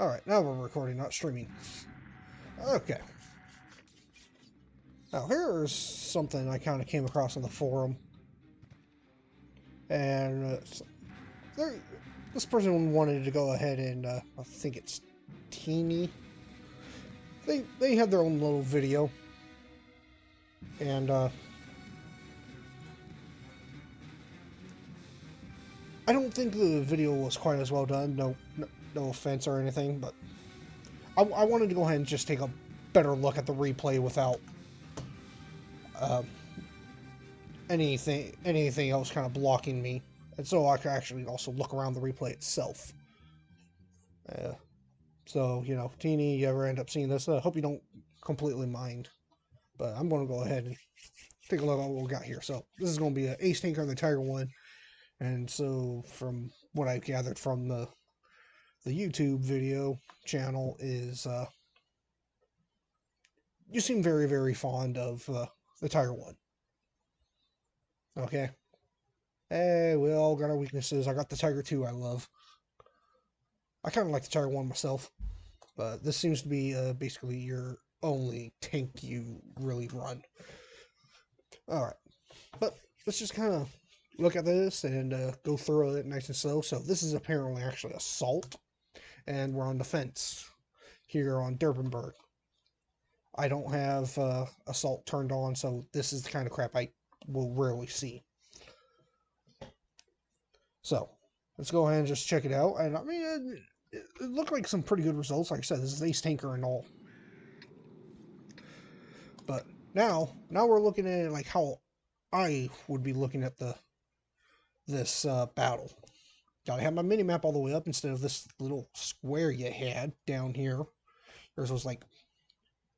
Alright, now we're recording, not streaming. Okay. Now here's something I kind of came across on the forum. And this person wanted to go ahead and, I think it's Teanie. They had their own little video. And, I don't think the video was quite as well done. No offense or anything, but I wanted to go ahead and just take a better look at the replay without anything else kind of blocking me, and so I could actually also look around the replay itself. So, you know, Teenie, you ever end up seeing this, I hope you don't completely mind, but I'm going to go ahead and take a look at what we got here. So this is going to be an Ace Tinker and the Tiger one, and so from what I've gathered from the YouTube video channel is you seem very, very fond of the Tiger one. Okay. Hey, we all got our weaknesses. I got the Tiger 2 I love. I kind of like the Tiger 1 myself. But this seems to be basically your only tank you really run. Alright. But let's just kind of look at this and go through it nice and slow. So this is apparently actually assault. And we're on defense here on Durbanburg. I don't have assault turned on, so this is the kind of crap I will rarely see. So, let's go ahead and just check it out. And I mean, it looked like some pretty good results. Like I said, this is Ace Tinker and all. But now we're looking at it like how I would be looking at this battle. Gotta have my mini map all the way up instead of this little square you had down here. Yours was like,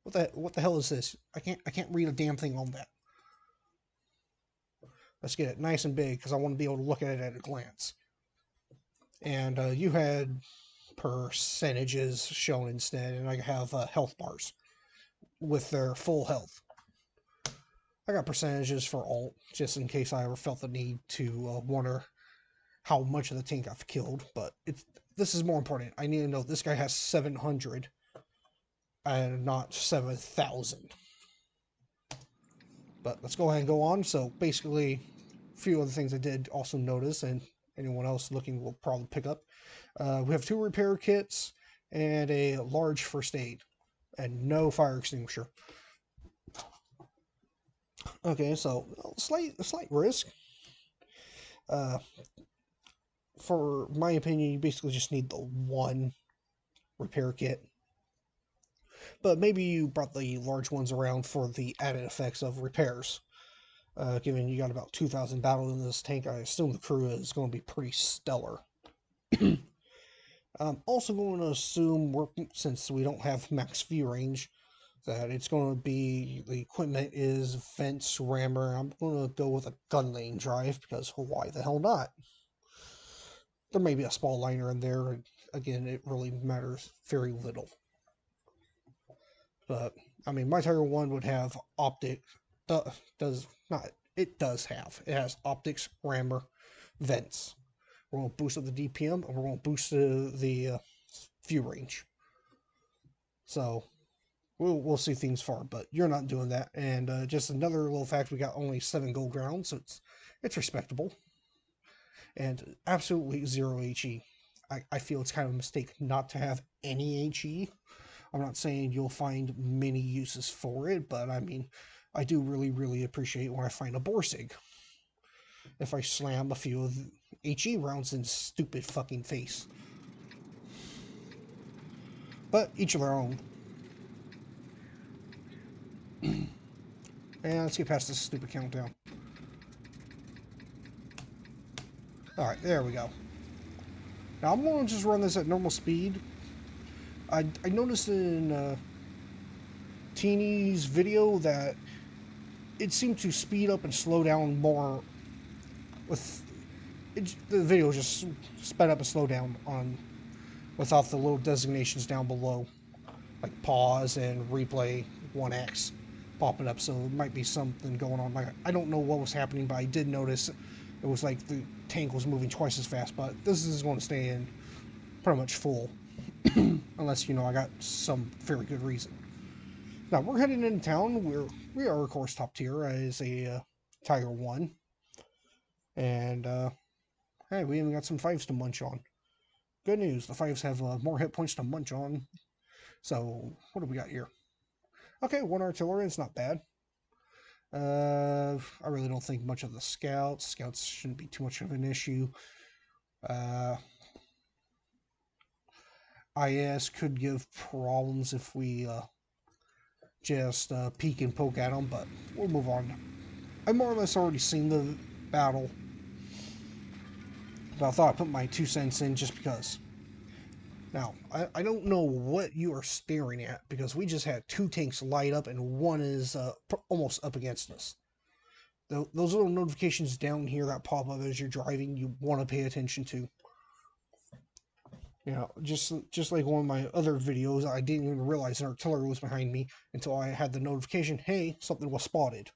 what the hell is this? I can't read a damn thing on that. Let's get it nice and big because I want to be able to look at it at a glance. And you had percentages shown instead, and I have health bars with their full health. I got percentages for alt, just in case I ever felt the need to wonder how much of the tank I've killed, but this is more important. I need to know this guy has 700 and not 7,000. But let's go ahead and go on. So basically, a few other things I did also notice, and anyone else looking will probably pick up. We have 2 repair kits and a large first aid, and no fire extinguisher. Okay, so a slight risk. For my opinion, you basically just need the 1 repair kit. But maybe you brought the large ones around for the added effects of repairs. Given you got about 2,000 battle in this tank, I assume the crew is going to be pretty stellar. I'm also going to assume, since we don't have max view range, that it's going to be, the equipment is vents, rammer. I'm going to go with a gun lane drive, because why the hell not? There may be a small liner in there, and again, it really matters very little. But, I mean, my Tiger 1 would have optics, it has optics, rammer, vents. We're going to boost up the DPM, and we're going to boost the view range. So, we'll see things far, but you're not doing that. And just another little fact, we got only 7 gold grounds, so it's respectable. And absolutely 0 HE. I feel it's kind of a mistake not to have any HE. I'm not saying you'll find many uses for it, but I mean, I do really, really appreciate when I find a Borsig. If I slam a few of the HE rounds in stupid fucking face. But each of their own. And let's get past this stupid countdown. Alright, there we go. Now I'm going to just run this at normal speed. I noticed in Teenie's video that it seemed to speed up and slow down more with the video just sped up and slowed down on without the little designations down below, like pause and replay 1x popping up. So it might be something going on. Like, I don't know what was happening, but I did notice it was like the tank was moving twice as fast. But this is going to stay in pretty much full. unless, you know, I got some very good reason. Now, we're heading into town. We are, of course, top tier as a Tiger 1. And, hey, we even got some fives to munch on. Good news, the fives have more hit points to munch on. So, what do we got here? Okay, 1 artillery, it's not bad. I really don't think much of the scouts. Scouts shouldn't be too much of an issue. IS could give problems if we just peek and poke at them, but we'll move on. I more or less already seen the battle, but I thought I'd put my 2 cents in just because. Now, I don't know what you are staring at, because we just had 2 tanks light up and one is almost up against us. Those little notifications down here that pop up as you're driving, you want to pay attention to. You know, just like one of my other videos, I didn't even realize an artillery was behind me until I had the notification, hey, something was spotted.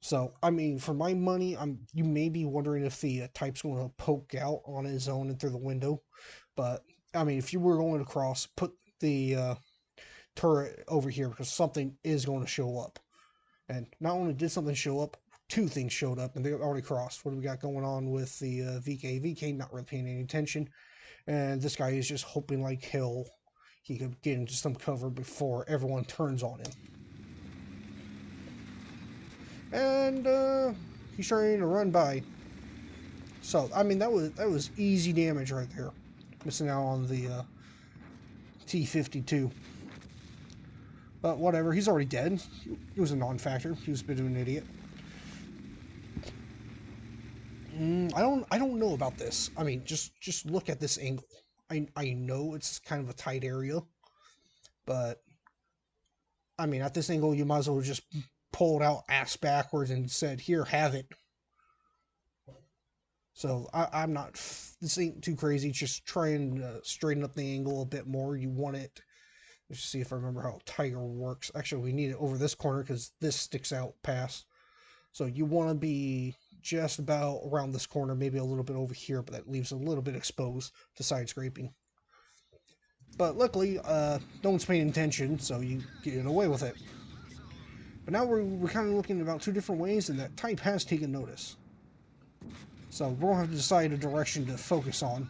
So, I mean, for my money, you may be wondering if the type's going to poke out on his own and through the window. But, I mean, if you were going across, put the turret over here, because something is going to show up. And not only did something show up, 2 things showed up, and they already crossed. What do we got going on with the VK? VK not really paying any attention. And this guy is just hoping like hell he could get into some cover before everyone turns on him. And he's trying to run by. So I mean that was easy damage right there. Missing out on the T-52. But whatever, he's already dead. He was a non-factor. He was a bit of an idiot. I don't know about this. I mean, just look at this angle. I know it's kind of a tight area, but I mean, at this angle, you might as well just pulled out ass backwards and said, "Here, have it." So I'm not. This ain't too crazy. Just try and straighten up the angle a bit more. You want it. Let's see if I remember how Tiger works. Actually, we need it over this corner because this sticks out past. So you want to be just about around this corner, maybe a little bit over here, but that leaves a little bit exposed to side scraping. But luckily, no one's paying attention, so you get away with it. But now we're kind of looking about 2 different ways, and that type has taken notice. So we're going to have to decide a direction to focus on.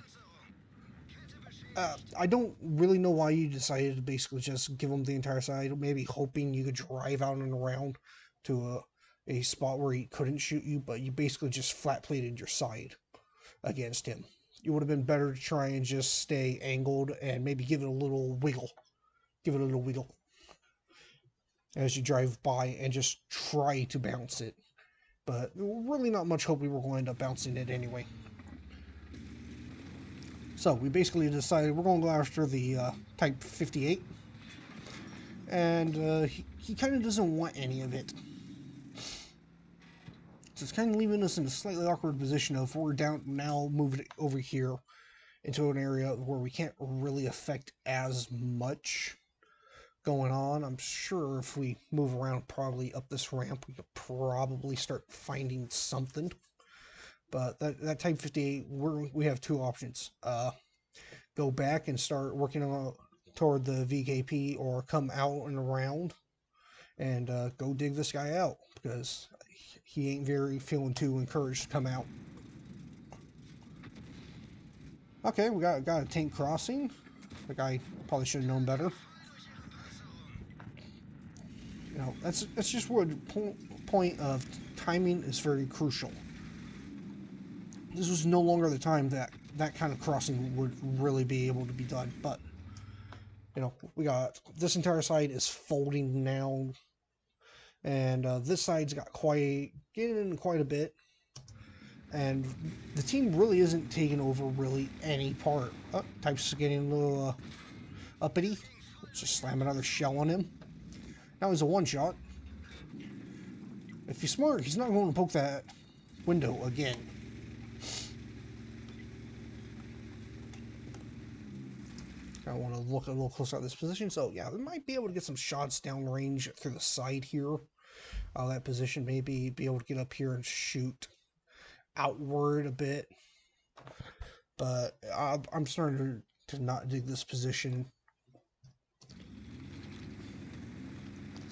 I don't really know why you decided to basically just give him the entire side, maybe hoping you could drive out and around to a spot where he couldn't shoot you, but you basically just flat-plated your side against him. It would have been better to try and just stay angled and maybe give it a little wiggle. Give it a little wiggle as you drive by and just try to bounce it. But really not much hope we were going to end up bouncing it anyway. So we basically decided we're going to go after the Type 58. And he kind of doesn't want any of it. So it's kind of leaving us in a slightly awkward position of we're down now moving over here into an area where we can't really affect as much going on. I'm sure if we move around probably up this ramp, we could probably start finding something. But that Type 58, we have 2 options. Go back and start working on toward the VKP, or come out and around and go dig this guy out, because he ain't very feeling too encouraged to come out. Okay, we got a tank crossing. The guy probably should have known better. You know, that's just where the point of timing is very crucial. This was no longer the time that kind of crossing would really be able to be done, but you know, we got this entire side is folding now, and this side's got getting in quite a bit, and the team really isn't taking over really any part. Type's getting a little uppity. Let's just slam another shell on him. Now he's a 1-shot. If he's smart, he's not going to poke that window again. I want to look a little closer at this position. So yeah, we might be able to get some shots downrange through the side here. That position, maybe be able to get up here and shoot outward a bit. But I'm starting to to not dig this position.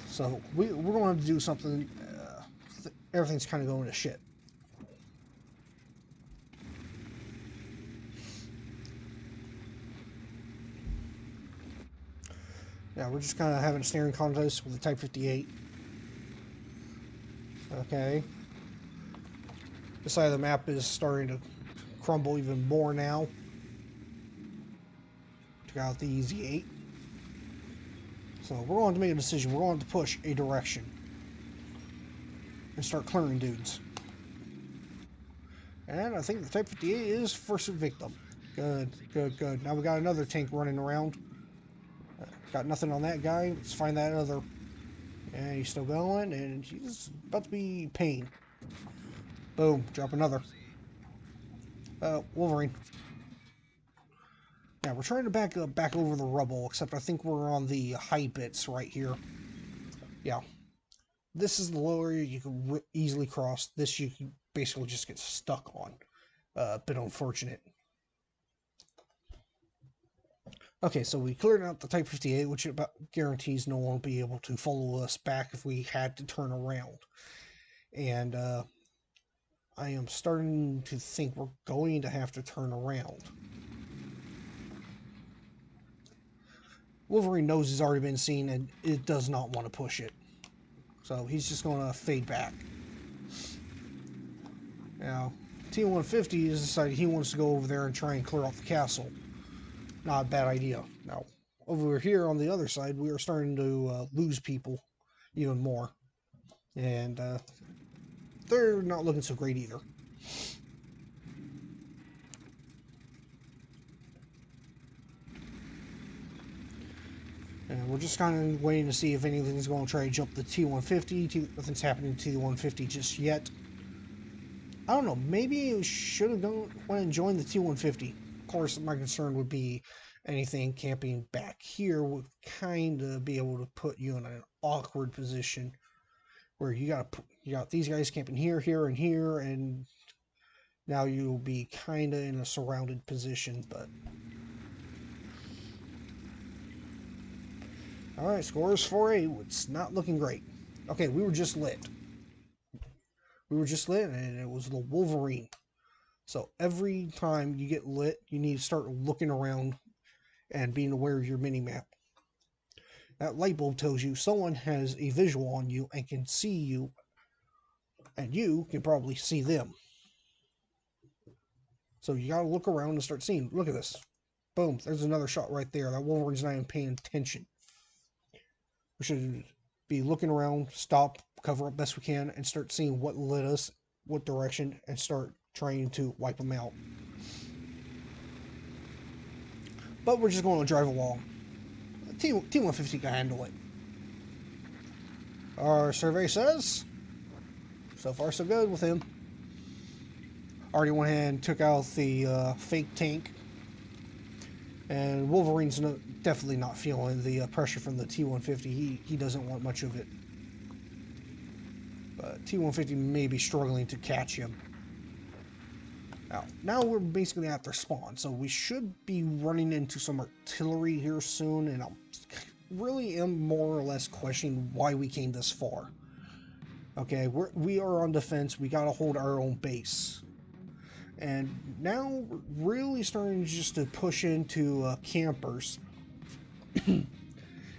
So we're going to have to do something. Everything's kind of going to shit. Yeah, we're just kind of having a staring contest with the Type 58. Okay. This side of the map is starting to crumble even more now. Took out the Z8. So we're going to make a decision. We're going to push a direction. And start clearing dudes. And I think the Type 58 is first victim. Good, good, good. Now we got another tank running around. Got nothing on that guy. Let's find that other. And he's still going, and he's about to be pain. Boom, drop another. Wolverine. Now we're trying to back over the rubble, except I think we're on the high bits right here. Yeah. This is the lower you can easily cross. This you can basically just get stuck on. A bit unfortunate. Okay, so we cleared out the Type 58, which about guarantees no one will be able to follow us back if we had to turn around. And I am starting to think we're going to have to turn around. Wolverine knows he's already been seen, and it does not want to push it. So he's just going to fade back. Now, T-150 has decided he wants to go over there and try and clear off the castle. Not a bad idea. Now, over here on the other side, we are starting to lose people even more. And they're not looking so great either. And we're just kind of waiting to see if anything's going to try to jump the T-150. Nothing's happening to the T-150 just yet. I don't know. Maybe it should have went and joined the T-150. Of course, my concern would be anything camping back here would kind of be able to put you in an awkward position where you got these guys camping here, here, and here, and now you'll be kind of in a surrounded position. But all right, scores 4-8. It's not looking great. Okay, we were just lit. And it was the Wolverine. So every time you get lit, you need to start looking around and being aware of your mini-map. That light bulb tells you someone has a visual on you and can see you, and you can probably see them. So you gotta look around and start seeing. Look at this. Boom, there's another shot right there. That Wolverine's not even paying attention. We should be looking around, stop, cover up best we can, and start seeing what lit us, what direction, and start trying to wipe them out. But we're just going to drive along. T-150 can handle it. Our survey says, so far so good with him. Already went ahead and took out the fake tank. And Wolverine's definitely not feeling the pressure from the T-150. He doesn't want much of it. But T-150 may be struggling to catch him. Now we're basically at their spawn, so we should be running into some artillery here soon, and I really am more or less questioning why we came this far. Okay, we are on defense, we gotta hold our own base. And now we're really starting just to push into campers.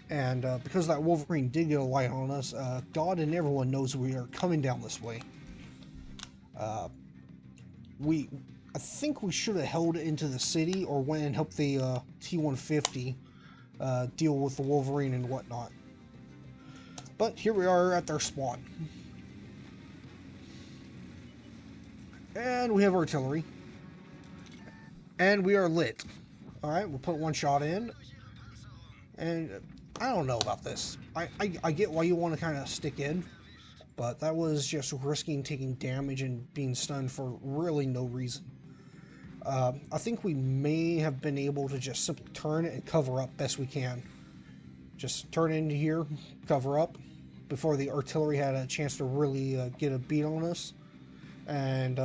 And because that Wolverine did get a light on us, God and everyone knows we are coming down this way. I think we should have held it into the city or went and helped the T-150 deal with the Wolverine and whatnot. But here we are at their spawn. And we have artillery. And we are lit. Alright, we'll put one shot in. And I don't know about this. I get why you want to kind of stick in. But that was just risking taking damage and being stunned for really no reason. I think we may have been able to just simply turn it and cover up best we can. Just turn it into here, cover up, before the artillery had a chance to really get a beat on us. And,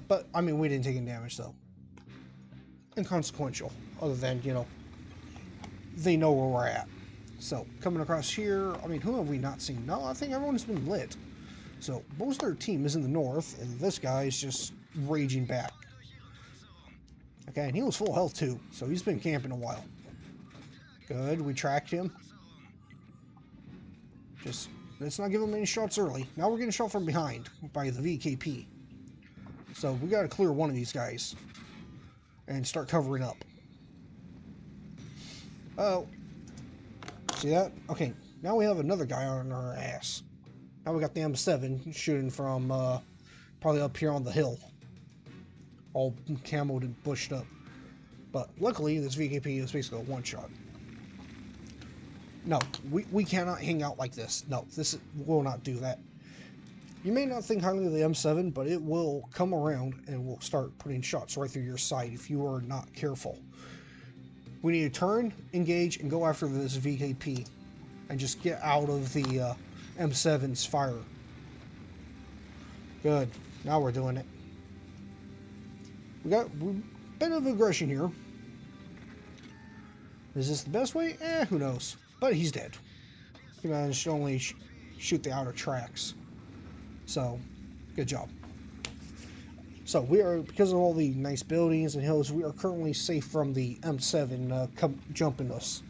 but, I mean, we didn't take any damage, though. inconsequential, other than, you know, they know where we're at. So, coming across here, I mean, who have we not seen? No, I think everyone's been lit. So, most of their team is in the north, and this guy is just raging back. Okay, and he was full health too, so he's been camping a while. Good, we tracked him. Just, let's not give him any shots early. Now we're getting shot from behind by the VKP. So, we gotta clear one of these guys and start covering up. Oh, see that? Okay, now we have another guy on our ass. Now we got the M7 shooting from probably up here on the hill. All camoed and bushed up. But luckily, this VKP is basically a one-shot. No, we cannot hang out like this. No, this will not do that. You may not think highly of the M7, but it will come around and will start putting shots right through your side if you are not careful. We need to turn, engage, and go after this VKP. And just get out of the M7's fire. Good. Now we're doing it. We got a bit of aggression here. Is this the best way? Who knows. But he's dead. He managed to only shoot the outer tracks. So, good job. So, we are, because of all the nice buildings and hills, we are currently safe from the M7 jumping us.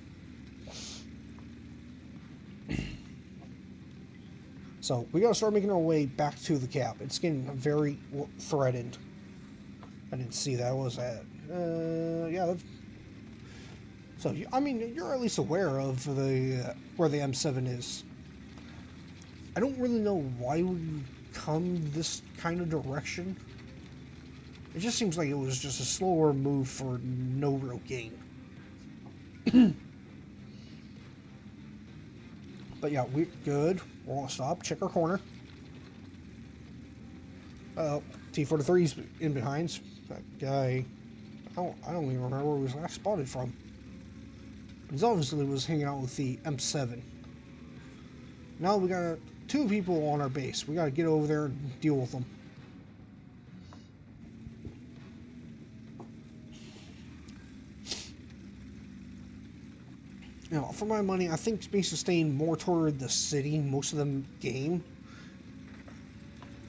So, we gotta start making our way back to the cap. It's getting very threatened. I didn't see that. What was that? Yeah. So, I mean, you're at least aware of the where the M7 is. I don't really know why we come this kind of direction. It just seems like it was just a slower move for no real gain. But yeah, we're good. We're gonna stop. Check our corner. T-43's in behind. That guy, I don't even remember where he was last spotted from. He obviously was hanging out with the M7. Now we got 2 people on our base. We gotta get over there and deal with them. You know, for my money, I think Space is staying more toward the city most of the game,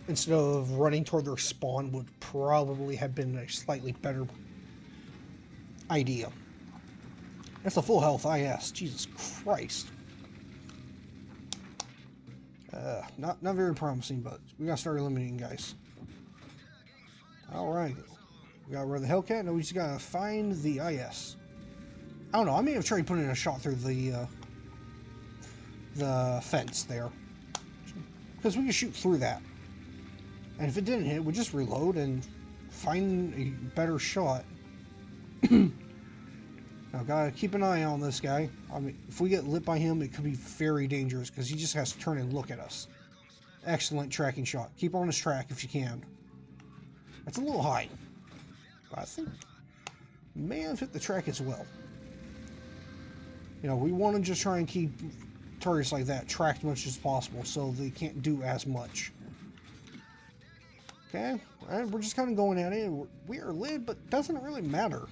instead of running toward their spawn, would probably have been a slightly better idea. That's a full health IS. Jesus Christ. Not very promising, but we gotta start eliminating guys. Alright. We got rid of the Hellcat, now we just gotta find the IS. I don't know, I may have tried putting a shot through the fence there. Because we can shoot through that. And if it didn't hit, we just reload and find a better shot. Now, gotta keep an eye on this guy. I mean, if we get lit by him, it could be very dangerous because he just has to turn and look at us. Excellent tracking shot. Keep on his track if you can. That's a little high. But I think may have hit the track as well. You know, we want to just try and keep targets like that tracked as much as possible so they can't do as much. Okay, and we're just kind of going at it. We are lit, but it doesn't really matter.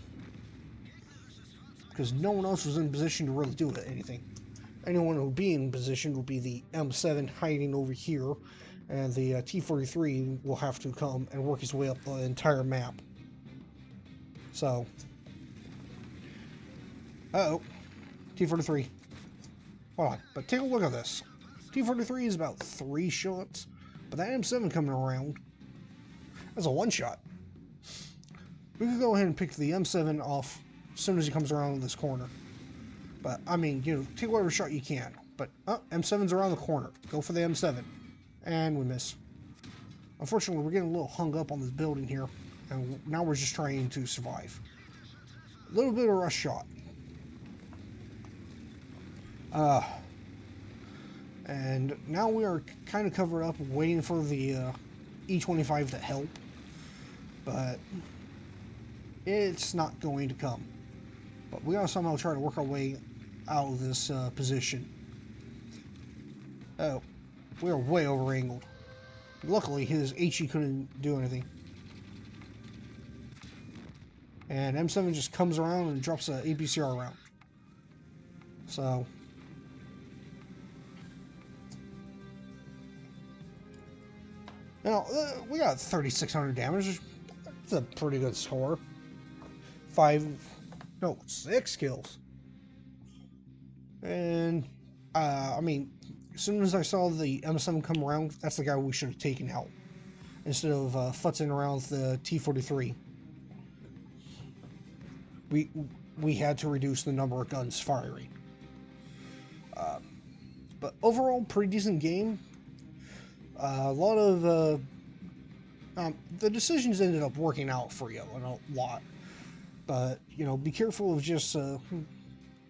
Because no one else was in position to really do anything. Anyone who would be in position would be the M7 hiding over here, and the T-43 will have to come and work his way up the entire map. So, T-43. Hold on, but take a look at this. T-43 is about 3 shots, but that M7 coming around, that's a 1-shot. We could go ahead and pick the M7 off as soon as he comes around this corner. But, I mean, you know, take whatever shot you can. But, M7's around the corner. Go for the M7. And we miss. Unfortunately, we're getting a little hung up on this building here. And now we're just trying to survive. A little bit of a rush shot. And now we are kind of covered up, waiting for the E-25 to help. But it's not going to come. But we gotta somehow try to work our way out of this position. Oh, we are way over angled. Luckily, his HE couldn't do anything. And M7 just comes around and drops an APCR round. So, now we got 3,600 damage. That's a pretty good score. 6 kills. And I mean, as soon as I saw the M7 come around, that's the guy we should have taken out instead of futzing around with the T-43. We had to reduce the number of guns firing. But overall, pretty decent game. A lot of the decisions ended up working out for you a lot. But, you know, be careful of just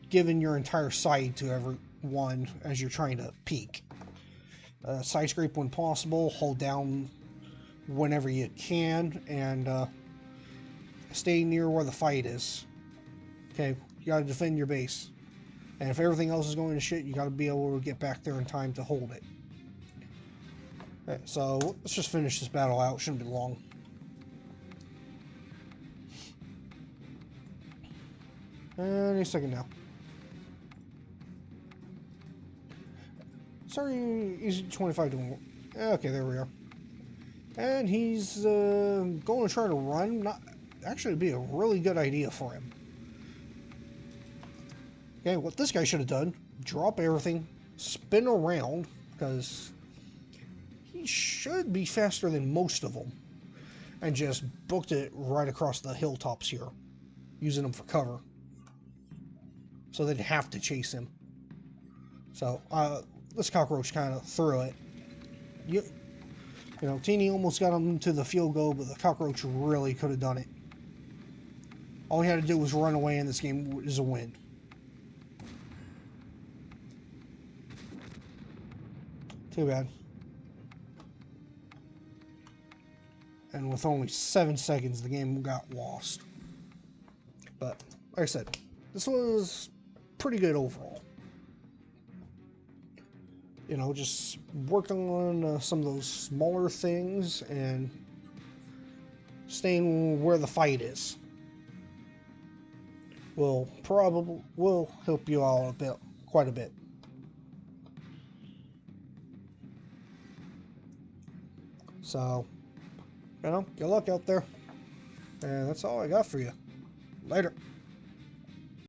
giving your entire side to everyone as you're trying to peek. Side scrape when possible, hold down whenever you can, and stay near where the fight is. Okay, you gotta defend your base. And if everything else is going to shit, you gotta be able to get back there in time to hold it. Okay, so let's just finish this battle out. Shouldn't be long. Any second now. Sorry, he's 25 to 1. Okay, there we are. And he's going to try to run. Not actually, it'd be a really good idea for him. Okay, what this guy should have done: drop everything, spin around, because he should be faster than most of them, and just booked it right across the hilltops here, using them for cover. So they'd have to chase him. So this cockroach kind of threw it. You know, Teenie almost got him to the field goal, but the cockroach really could have done it. All he had to do was run away, and this game is a win. Too bad. And with only 7 seconds, the game got lost. But, like I said, this was pretty good overall. You know, just worked on some of those smaller things and staying where the fight is. Will help you out quite a bit. So, you know, good luck out there. And that's all I got for you. Later.